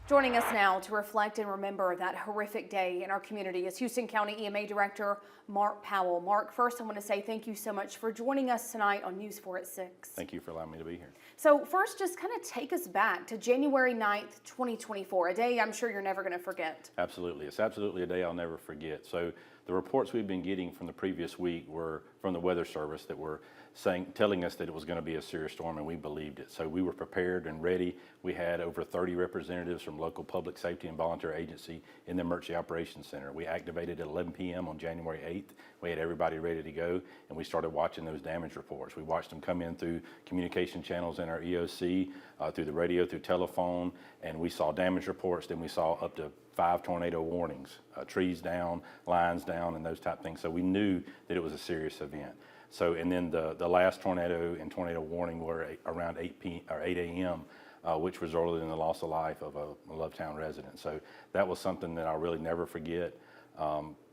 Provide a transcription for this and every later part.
Joining us now to reflect and remember that horrific day in our community is Houston County EMA Director Mark Powell. Mark, first I want to say thank you so much for joining us tonight on News 4 at 6. Thank you for allowing me to be here. So first, just kind of take us back to January 9th, 2024, a day I'm sure you're never going to forget. Absolutely. It's absolutely a day I'll never forget. So the reports we've been getting from the previous week were from the Weather Service that were telling us that it was going to be a serious storm, and we believed it. So we were prepared and ready. We had over 30 representatives from local public safety and voluntary agency in the Emergency Operations Center. We activated at 11 p.m. on January 8th. We had everybody ready to go, and we started watching those damage reports. We watched them come in through communication channels in our EOC, through the radio, through telephone, and we saw damage reports. Then we saw up to 5 tornado warnings, trees down, lines down, and those type things. So we knew that it was a serious event. So, and then the last tornado and tornado warning were around 8 a.m., which resulted in the loss of life of a Lovetown resident. So that was something that I'll really never forget.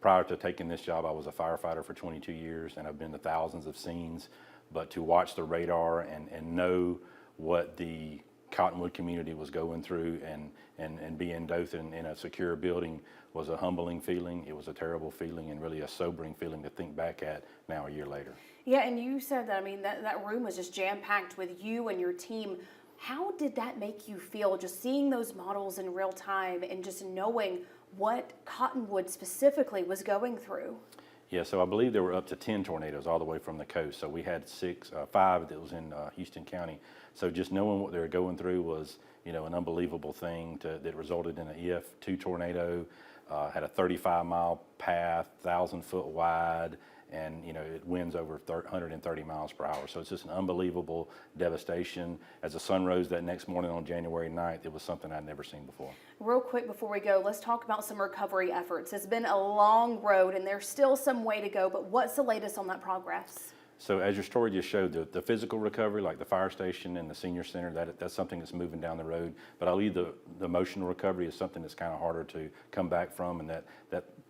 Prior to taking this job, I was a firefighter for 22 years, and I've been to thousands of scenes. But to watch the radar and know what the Cottonwood community was going through and be in Dothan in a secure building was a humbling feeling. It was a terrible feeling and really a sobering feeling to think back at now a year later. Yeah, and you said that, I mean, that room was just jam-packed with you and your team. How did that make you feel, just seeing those models in real time and just knowing what Cottonwood specifically was going through? Yeah, so I believe there were up to 10 tornadoes all the way from the coast. So we had 5 that was in Houston County. So just knowing what they were going through was, you know, an unbelievable thing that resulted in an EF2 tornado, had a 35-mile path, 1,000-foot wide, and, you know, it winds over 130 miles per hour. So it's just an unbelievable devastation. As the sun rose that next morning on January 9th, it was something I'd never seen before. Real quick before we go, let's talk about some recovery efforts. It's been a long road and there's still some way to go, but what's the latest on that progress? So as your story just showed, the physical recovery, like the fire station and the senior center, that's something that's moving down the road. But I'll leave the emotional recovery is something that's kind of harder to come back from, and that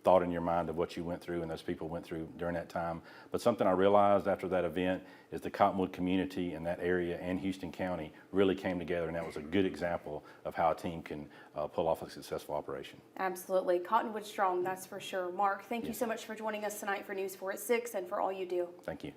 thought in your mind of what you went through and those people went through during that time. But something I realized after that event is the Cottonwood community in that area and Houston County really came together, and that was a good example of how a team can pull off a successful operation. Absolutely. Cottonwood strong, that's for sure. Mark, thank you so much for joining us tonight for News 4 at 6 and for all you do. Thank you.